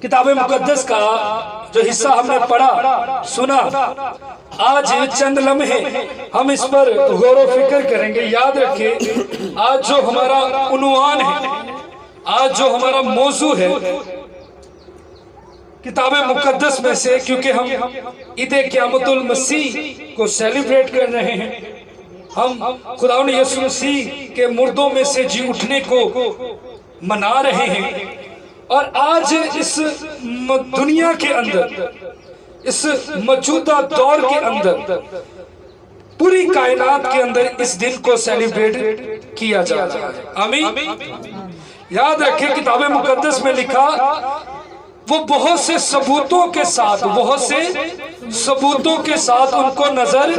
کتاب مقدس کا جو حصہ ہم نے پڑھا سنا، آج چند لمحے ہم اس پر غور و فکر کریں گے۔ یاد رکھیں آج جو ہمارا عنوان ہے، آج جو ہمارا موضوع ہے کتاب مقدس میں سے، کیونکہ ہم عید قیامت المسیح کو سیلیبریٹ کر رہے ہیں، ہم خداوند یسوع مسیح کے مردوں میں سے جی اٹھنے کو منا رہے ہیں، اور آج اس دنیا کے اندر، اس موجودہ دور کے اندر، پوری کائنات کے اندر اس دن کو سیلیبریٹ کیا جا رہا ہے۔ آمین۔ یاد رکھیں کتاب مقدس میں لکھا، وہ بہت سے ثبوتوں کے ساتھ، بہت سے ثبوتوں کے ساتھ ان کو نظر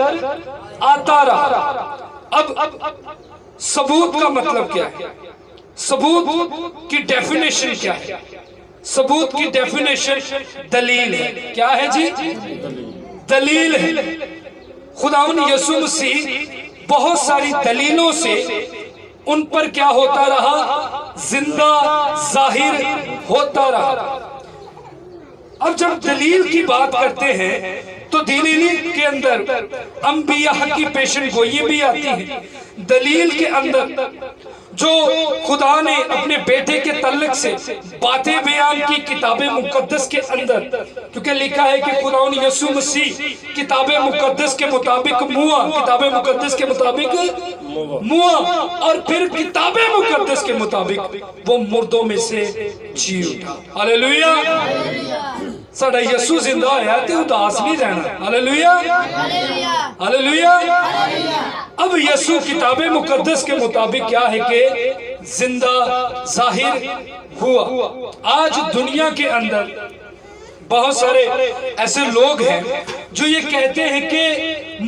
آتا رہا۔ اب ثبوت کا مطلب کیا ہے؟ ثبوت کی ڈیفینیشن کیا ہے؟ ثبوت کی ڈیفینیشن دلیل ہے۔ کیا ہے جی؟ دلیل ہے۔ خداوند یسوع مسیح بہت ساری دلیلوں سے ان پر کیا ہوتا رہا؟ زندہ ظاہر ہوتا رہا۔ اب جب دلیل کی بات کرتے ہیں تو دلیل کے اندر انبیاء کی پیشن گوئی بھی آتی ہے۔ دلیل کے اندر جو خدا نے اپنے بیٹے کے تعلق سے باتیں بیان کی کتاب مقدس کے اندر، کیونکہ لکھا ہے کہ خداوند یسوع مسیح کتاب مقدس کے مطابق موا، کتاب مقدس کے مطابق موا، اور پھر کتاب مقدس کے مطابق وہ مردوں میں سے جی اٹھا۔ ہاللیلویا۔ ساڈا یسوع زندہ ہے تے اداس نہیں رہنا۔ ہاللیلویا، ہاللیلویا۔ اب یسوع کتاب مقدس کے مطابق کیا ہے کہ زندہ ظاہر ہوا۔ آج دنیا کے اندر بہت سارے ایسے لوگ ہیں جو یہ کہتے ہیں کہ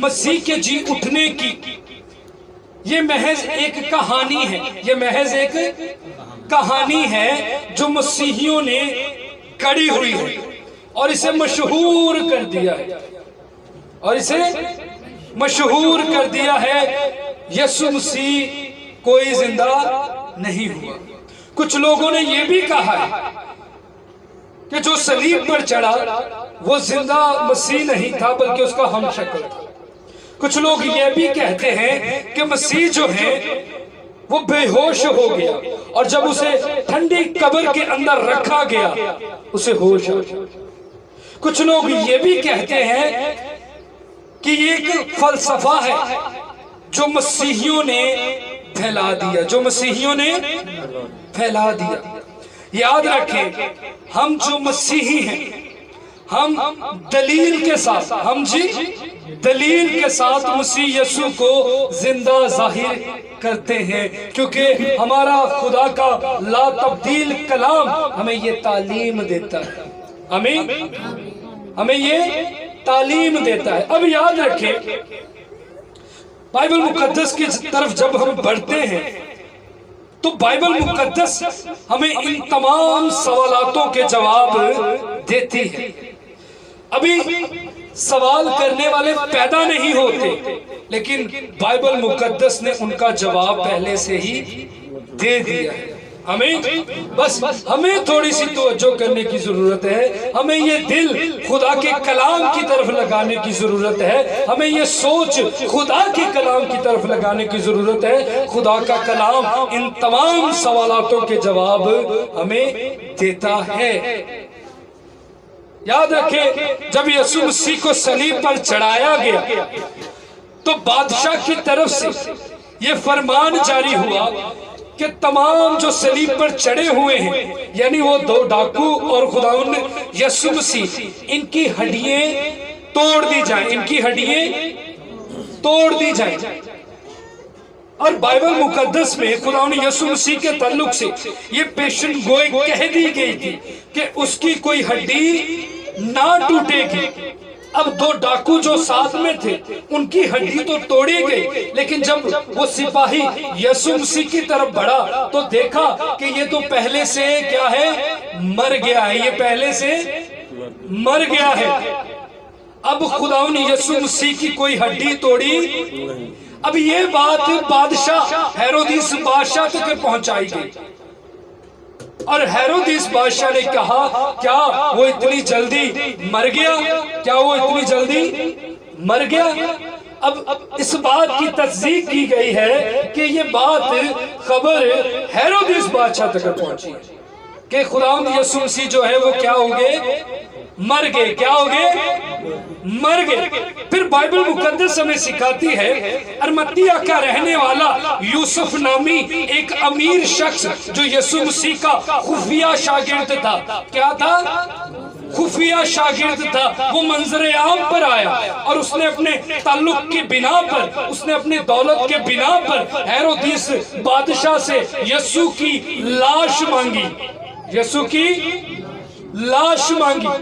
مسیح کے جی اٹھنے کی یہ محض ایک کہانی ہے، یہ محض ایک کہانی ہے جو مسیحیوں نے گڑھی ہوئی ہے اور اسے مشہور کر دیا ہے، اور اسے مشہور کر دیا ہے۔ یسوع مسیح کوئی زندہ نہیں ہوا۔ کچھ لوگوں نے یہ بھی کہا ہے کہ جو صلیب پر چڑھا وہ زندہ مسیح نہیں تھا بلکہ اس کا ہم شکل تھا۔ کچھ لوگ یہ بھی کہتے ہیں کہ مسیح جو ہے وہ بے ہوش ہو گیا، اور جب اسے ٹھنڈی قبر کے اندر رکھا گیا اسے ہوش آ گیا۔ کچھ لوگ یہ بھی کہتے ہیں کہ یہ ایک فلسفہ ہے جو مسیحیوں نے پھیلا دیا، جو مسیحیوں نے پھیلا دیا۔ یاد رکھیں ہم جو مسیحی ہیں، ہم دلیل کے ساتھ، ہم جی دلیل کے ساتھ مسیح یسوع کو زندہ ظاہر کرتے ہیں، کیونکہ ہمارا خدا کا لا تبدیل کلام ہمیں یہ تعلیم دیتا ہے۔ آمین، ہمیں یہ تعلیم دیتا ہے۔ اب یاد رکھیں بائبل مقدس کی طرف جب ہم بڑھتے ہیں تو بائبل مقدس ہمیں ان تمام سوالاتوں کے جواب دیتی ہے۔ ابھی سوال کرنے والے پیدا نہیں ہوتے، لیکن بائبل مقدس نے ان کا جواب پہلے سے ہی دے دیا ہے۔ ہمیں بس ہمیں تھوڑی سی توجہ کرنے کی ضرورت ہے، ہمیں یہ دل خدا کے کلام کی طرف لگانے کی ضرورت ہے، ہمیں یہ سوچ خدا کے کلام کی طرف لگانے کی ضرورت ہے۔ خدا کا کلام ان تمام سوالاتوں کے جواب ہمیں دیتا ہے۔ یاد رکھیں جب یسوع مسیح کو صلیب پر چڑھایا گیا تو بادشاہ کی طرف سے یہ فرمان جاری ہوا کہ تمام جو صلیب پر چڑھے ہوئے ہیں، یعنی وہ دو ڈاکو اور خداوند یسوع مسیح، ان کی ہڈیاں توڑ دی جائیں، ان کی ہڈیاں توڑ دی جائیں۔ اور بائبل مقدس میں خداوند یسوع مسیح کے تعلق سے یہ پیشن گوئی کہہ دی گئی تھی کہ اس کی کوئی ہڈی نہ ٹوٹے گی۔ اب دو ڈاکو جو ساتھ میں تھے ان کی ہڈی تو توڑی گئی، لیکن جب وہ سپاہی یسوع مسیح کی طرف بڑھا تو دیکھا کہ یہ تو پہلے سے کیا ہے؟ مر گیا ہے، یہ پہلے سے مر گیا ہے۔ اب خداوند یسوع مسیح کی کوئی ہڈی توڑی۔ اب یہ بات بادشاہ ہیرودیس بادشاہ تک پہنچائی گئی۔ اور ہیرودیس بادشاہ نے کہا کیا وہ اتنی جلدی مر گیا؟ کیا وہ اتنی جلدی مر گیا؟ اب اس بات کی تصدیق کی گئی ہے کہ یہ بات خبر ہیرودیس بادشاہ تک پہنچی کہ خداوند یسوع مسیح جو ہے وہ کیا ہو گئے؟ مر گئے۔ کیا ہو گئے؟ مر گئے۔ پھر بائبل مقدس ہمیں سکھاتی ہے ارمتیہ کا رہنے والا یوسف نامی ایک امیر شخص جو یسوع مسیح کا خفیہ شاگرد تھا، کیا تھا؟ خفیہ شاگرد تھا، وہ منظر عام پر آیا اور اس نے اپنے تعلق کی بنا پر، اس نے اپنی دولت کے بنا پر ہیرودیس بادشاہ سے یسوع کی لاش مانگی، یسوع کی لاش مانگی۔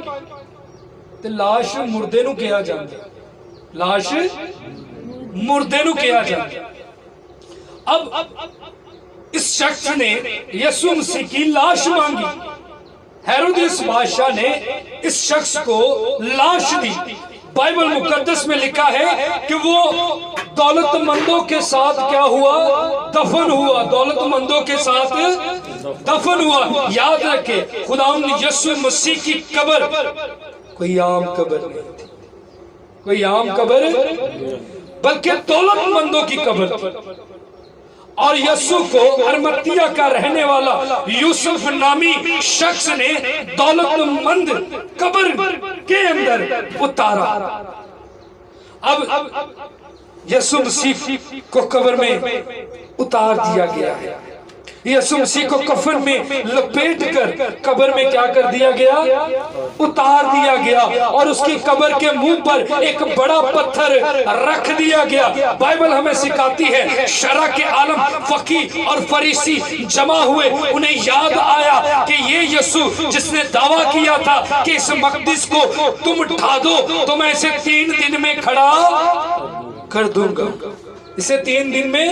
تو لاش مردے نو کیا جاندے، لاش مردے نو کیا جاندے۔ اب اس شخص نے یسوع مسیح کی لاش مانگی، ہیرودیس بادشاہ نے اس شخص کو لاش دی۔ بائبل مقدس میں لکھا ہے کہ وہ دولت مندوں کے ساتھ کیا ہوا؟ دفن ہوا، دولت مندوں کے ساتھ دفن ہوا۔ یاد رکھے خداوند یسوع مسیح کی قبر کوئی عام قبر نہیں تھی، کوئی عام قبر بلکہ دولت مندوں کی قبر تھی، اور یسوع کو ارمتیہ کا رہنے والا یوسف نامی شخص نے دولت مند قبر کے اندر اتارا۔ اب یسوع مسیح کو قبر میں اتار دیا گیا ہے، یسوع مسیح کو کفن میں لپیٹ کر قبر میں کیا کر دیا گیا؟ اتار دیا گیا، اور اس کی قبر کے منہ پر ایک بڑا پتھر رکھ دیا گیا۔ بائبل ہمیں سکھاتی ہے شرع کے عالم فقیہ اور فریسی جمع ہوئے، انہیں یاد آیا کہ یہ یسوع جس نے دعویٰ کیا تھا کہ اس مقدس کو تم ڈھا دو تو میں اسے 3 دن میں کھڑا کر دوں گا، اسے 3 دن میں۔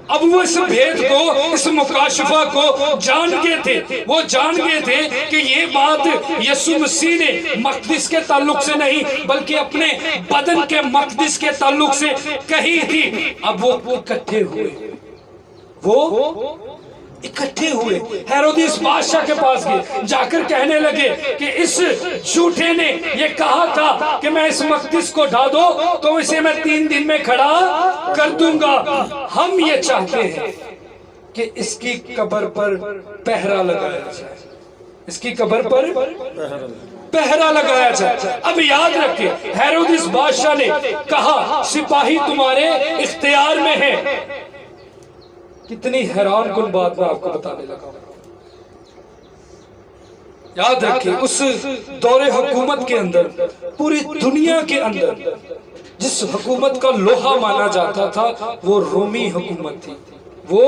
اب وہ اس بھید کو، اس مکاشفہ کو جان گئے تھے، وہ جان گئے تھے کہ یہ بات یسوع مسیح نے مقدس کے تعلق سے نہیں بلکہ اپنے بدن کے مقدس کے تعلق سے کہی تھی۔ اب وہ اکٹھے ہوئے، وہ اکٹھے ہوئے، ہیرودیس بادشاہ کے پاس گئے، جا کر کہنے لگے کہ اس جھوٹے نے یہ کہا تھا کہ میں اس مقدس کو ڈھا دو تو اسے میں 3 دن میں کھڑا کر دوں گا۔ ہم یہ چاہتے ہیں کہ اس کی قبر پر پہرا لگایا جائے، اس کی قبر پر پہرا لگایا جائے۔ اب یاد رکھیں ہیرودیس بادشاہ نے کہا سپاہی تمہارے اختیار میں ہیں۔ کتنی حیران کن بات میں آپ کو بتانے لگا ہوں۔ یاد رکھیں اس دور حکومت کے اندر، پوری دنیا کے اندر جس حکومت کا لوہا مانا جاتا تھا وہ رومی حکومت تھی، وہ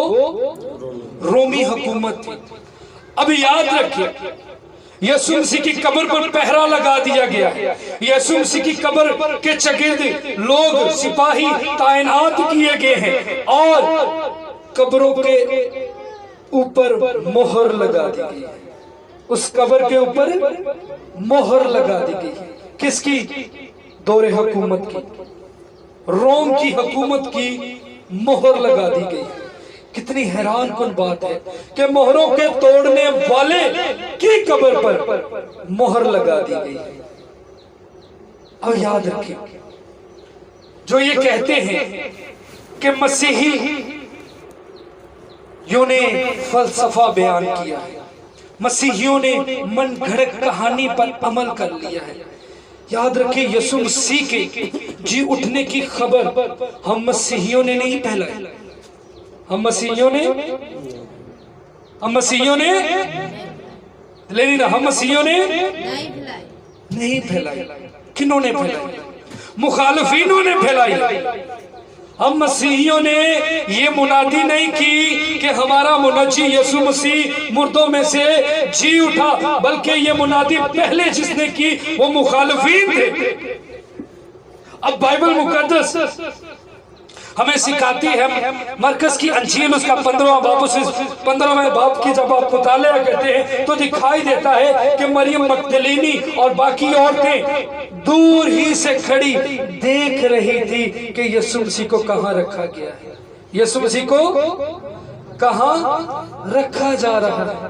رومی حکومت تھی۔ اب یاد رکھیں یسوع مسیح کی قبر پر پہرا لگا دیا گیا ہے، یسوع مسیح کی قبر کے چگرد لوگ سپاہی تعینات کیے گئے ہیں، اور قبروں کے اوپر مہر لگا دی گئی، اس قبر کے اوپر مہر لگا دی گئی۔ کس کی؟ دور حکومت کی، روم کی حکومت کی مہر لگا دی گئی۔ کتنی حیران کن بات ہے کہ مہروں کے توڑنے والے کی قبر پر مہر لگا دی گئی۔ اب یاد رکھیں جو یہ کہتے ہیں کہ مسیحی یوں نے فلسفہ بیان کیا ہے، مسیحیوں نے من گھڑت کہانی پر عمل کر لیا ہے، یاد رکھیں یسوع مسیح کے جی اٹھنے کی خبر ہم مسیحیوں نے نہیں پھیلائی، ہم مسیحیوں نے نہیں پھیلائی۔ کنہوں نے پھیلائی؟ مخالفینوں نے پھیلائی۔ ہم مسیحیوں نے یہ منادی نہیں کی کہ ہمارا منجی یسوع مسیح مردوں میں سے جی اٹھا، بلکہ یہ منادی پہلے جس نے کی وہ مخالفین تھے۔ اب بائبل مقدس ہمیں سکھاتی ہے، مرکز کی انجیل اس کا 15واں باب، اس 15ویں باب کی جب آپ مطالعہ کرتے ہیں تو دکھائی دیتا ہے کہ مریم مگدلینی اور باقی عورتیں دور ہی سے کھڑی دیکھ رہی تھی کہ یسوع مسیح کو کہاں رکھا گیا ہے، یسوع مسیح کو کہاں رکھا جا رہا ہے۔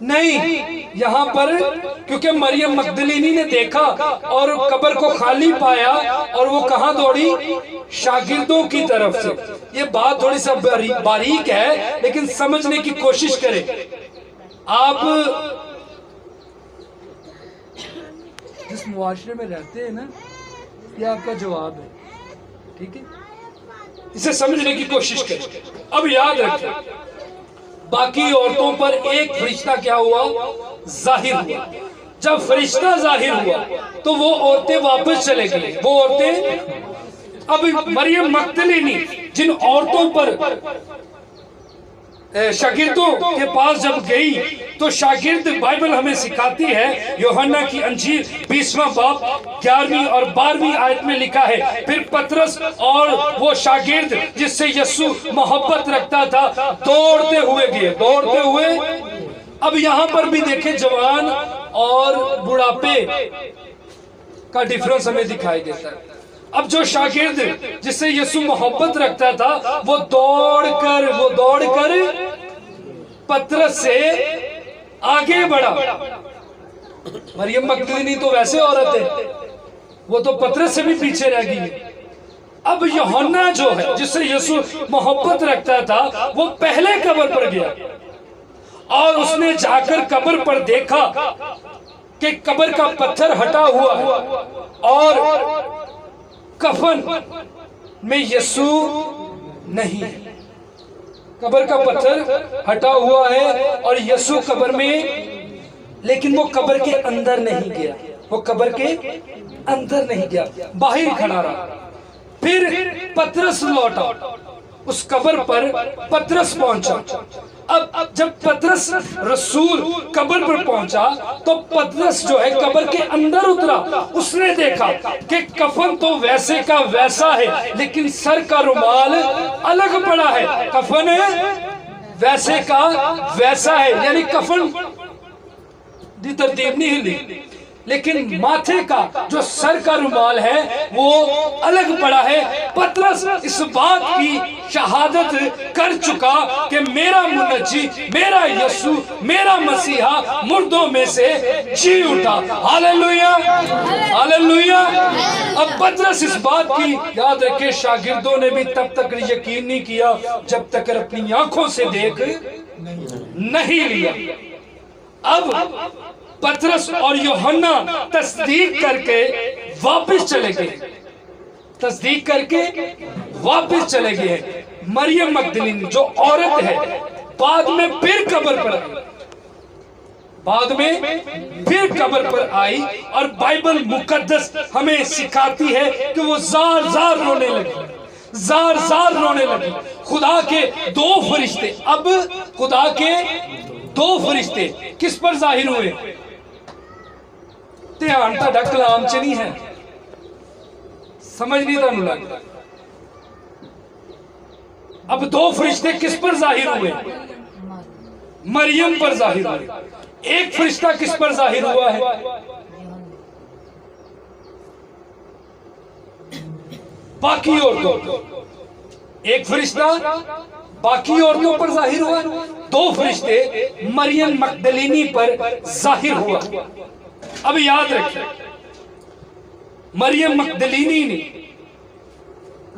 نہیں، یہاں پر کیونکہ مریم مگدلینی نے دیکھا اور قبر کو خالی پایا اور وہ کہاں دوڑی؟ شاگردوں کی طرف سے۔ یہ بات تھوڑی سا باریک ہے لیکن سمجھنے کی کوشش کریں۔ آپ جس معاشرے میں رہتے ہیں نا، یہ آپ کا جواب ہے، ٹھیک ہے؟ اسے سمجھنے کی کوشش کریں۔ اب یاد رکھیں، باقی عورتوں پر ایک فرشتہ کیا ہوا؟ ظاہر ہوا۔ جب فرشتہ ظاہر ہوا تو وہ عورتیں واپس چلے گئی۔ وہ عورتیں اب مریم مگدلینی جن عورتوں پر شاگردوں کے پاس جب گئی تو شاگرد، بائبل ہمیں سکھاتی ہے، یوحنا کی انجیل 20واں باب 11ویں اور 12ویں آیت میں لکھا ہے، پھر پطرس اور وہ شاگرد جس سے یسوع محبت رکھتا تھا دوڑتے ہوئے گئے، دوڑتے ہوئے۔ اب یہاں پر بھی دیکھیں، جوان اور بڑھاپے کا ڈیفرنس ہمیں دکھائی دیتا ہے۔ اب جو شاگرد جس سے یسوع محبت رکھتا تھا وہ دوڑ کر پطرس سے آگے بڑھا۔ مریم مگدلینی تو ویسے عورت ہے، وہ تو پطرس سے بھی پیچھے رہ گئی۔ اب یوحنا جو ہے جس سے یسوع محبت رکھتا تھا وہ پہلے قبر پر گیا اور اس نے جا کر قبر پر دیکھا کہ قبر کا پتھر ہٹا ہوا ہے اور کفن میں یسوع نہیں ہے۔ قبر کا پتھر ہٹا ہوا ہے اور یسوع قبر میں، لیکن وہ قبر کے اندر نہیں گیا، وہ قبر کے اندر نہیں گیا، باہر کھڑا رہا۔ پھر پطرس لوٹا، اس قبر پر پطرس پہنچا۔ اب جب پطرس رسول قبر پر پہنچا تو پطرس جو ہے قبر کے اندر اترا۔ اس نے دیکھا کہ کفن تو ویسے کا ویسا ہے لیکن سر کا رومال الگ پڑا ہے۔ کفن ویسے کا ویسا ہے، یعنی کفن دی ترتیب نہیں ہلی، لیکن ماتھے کا جو سر کا رومال ہے وہ الگ پڑا ہے۔ پطرس اس بات کی شہادت کر چکا کہ میرا منجی، میرا یسوع، میرا مسیحا مردوں میں سے جی اٹھا۔ Hallelujah, hallelujah. اب پطرس اس بات کی یاد رکھے، شاگردوں نے بھی تب تک یقین نہیں کیا جب تک اپنی آنکھوں سے دیکھ نہیں لیا۔ اب پطرس اور یوحنا تصدیق کر کے واپس چلے گئے، تصدیق کر کے واپس چلے گئے۔ مریم مگدلینی جو عورت ہے بعد میں پھر قبر پر آئی، بعد میں پھر قبر پر آئی اور بائبل مقدس ہمیں سکھاتی ہے کہ وہ زار زار رونے لگی، زار زار رونے لگی۔ خدا کے دو فرشتے، اب خدا کے دو فرشتے کس پر ظاہر ہوئے؟ دھیان تا کلام چ نہیں ہے، سمجھ نہیں تانوں لگتا۔ اب دو فرشتے کس پر ظاہر ہوئے؟ مریم پر ظاہر ہوئے۔ ایک فرشتہ کس پر ظاہر ہوا ہے؟ باقی عورتوں، ایک فرشتہ باقی عورتوں پر ظاہر ہوا، دو فرشتے مریم مگدلینی پر ظاہر ہوا۔ اب یاد رکھیں، مریم مگدلینی نے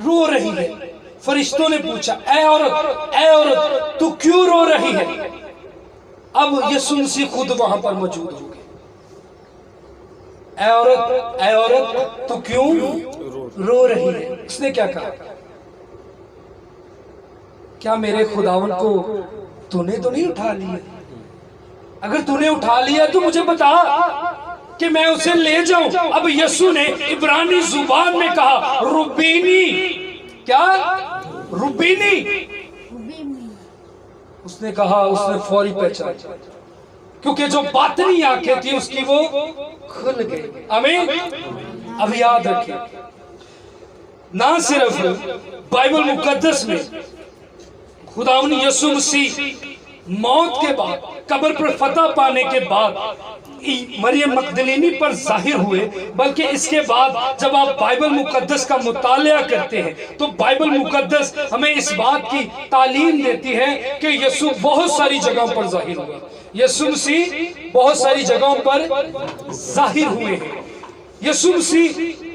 رو رہی ہے، فرشتوں نے پوچھا اے عورت تو کیوں رو رہی ہے؟ اب یسوع مسیح خود وہاں پر موجود ہو گئے۔ اے عورت تو کیوں رو رہی ہے؟ اس نے کیا کہا؟ کیا میرے خداوند کو تو نے تو نہیں اٹھا لیا؟ اگر تو نے اٹھا لیا تو مجھے بتا کہ میں اسے لے جاؤں۔ اب یسوع نے عبرانی زبان میں کہا ربینی۔ کیا؟ ربینی۔ اس نے کہا، اس نے فوری پہچان، کیونکہ جو باطنی آنکھیں تھی اس کی وہ کھل گئی۔ آمین۔ اب یاد رکھیں، نہ صرف بائبل مقدس میں خداوند یسوع مسیح موت کے بعد, قبر پر فتح پانے کے بعد مریم مقدلینی پر ظاہر ہوئے, بلکہ اس کے بعد جب آپ بائبل مقدس کا مطالعہ کرتے ہیں تو بائبل مقدس ہمیں اس بات کی تعلیم دیتی ہے کہ یسوع بہت ساری جگہوں پر ظاہر ہوا. یسوع مسیح بہت ساری جگہوں پر ظاہر ہوئے ہیں. یسوع مسیح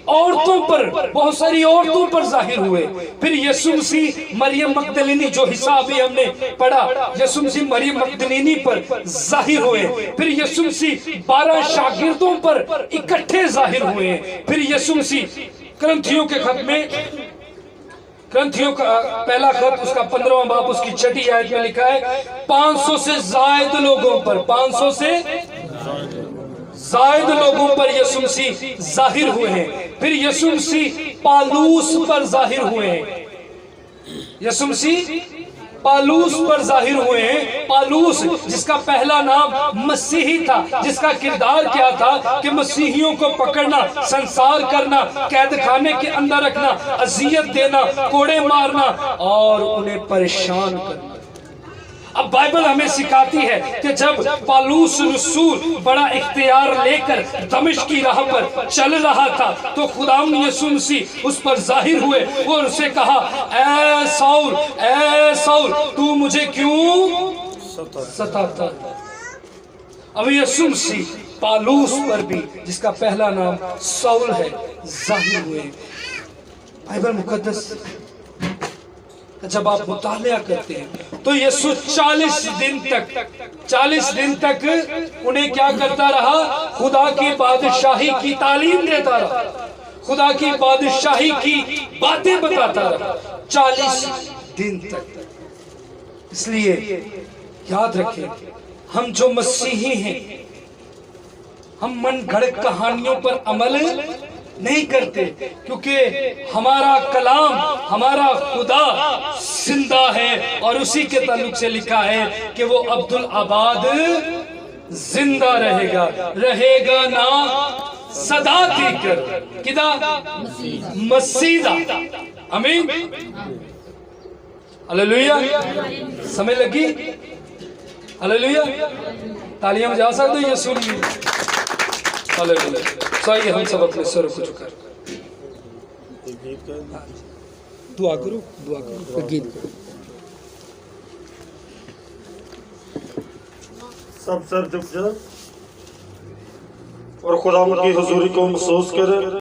عورتوں پر, بہت ساری عورتوں پر ظاہر ہوئے. پھر یسوع مسیح مریم مقدلینی, جو حصہ ابھی ہم نے پڑھا, یسوع مسیح مریم مقدلینی پر ظاہر ہوئے. پھر یسوع مسیح 12 شاگردوں پر اکٹھے ظاہر ہوئے. پھر یسوع مسیح کرنتھیوں کے خط میں, کرنتھیوں کا پہلا خط اس کا 15واں باب اس کی 6 آیت میں لکھا ہے 500 سے زائد لوگوں پر, 500 سے زائد لوگوں پر یسوع مسیح ظاہر ہوئے ہیں. پھر یسوع مسیح پالوس پر ظاہر ہوئے ہیں. یسوع مسیح پالوس پر ظاہر ہوئے ہیں. پالوس جس کا پہلا نام مسیحی تھا, جس کا کردار کیا تھا کہ مسیحیوں کو پکڑنا, سنسار کرنا, قید خانے کے اندر رکھنا, اذیت دینا, کوڑے مارنا اور انہیں پریشان کرنا. اب بائبل ہمیں سکھاتی ہے کہ جب پالوس رسول بڑا اختیار لے کر دمشق کی راہ پر چل رہا تھا تو خداوند یسوع مسیح اس پر ظاہر ہوئے اور اسے کہا, اے ساؤل, اے ساؤل, تو مجھے کیوں ستاتا. اب یسوع مسیح پالوس پر بھی, جس کا پہلا نام ساؤل ہے, ظاہر ہوئے. بائبل مقدس جب آپ مطالعہ کرتے ہیں تو یسوع 40 دن تک انہیں کیا کرتا رہا, خدا کی بادشاہی کی تعلیم دیتا رہا, خدا کی بادشاہی کی باتیں بتاتا رہا 40 دن تک. اس لیے یاد رکھیں, ہم جو مسیحی ہیں ہم من گھڑت کہانیوں پر عمل نہیں کرتے, کیونکہ ہمارا کلام, ہمارا خدا زندہ ہے اور اسی کے تعلق سے لکھا ہے کہ وہ عبدالآباد زندہ رہے گا نا صدا دی کر کدا مسیدہ. آمین, ہلیلویا. سمجھ لگی؟ ہلیلویا. تالیاں بجا سکتے ہو یسوع کی؟ ہلیلویا. سائیے ہم سب اپنے سر کو جھکا دعا کرو, گیت کرو. سب سر جھک جائے اور خدا کی حضوری کو محسوس کرے.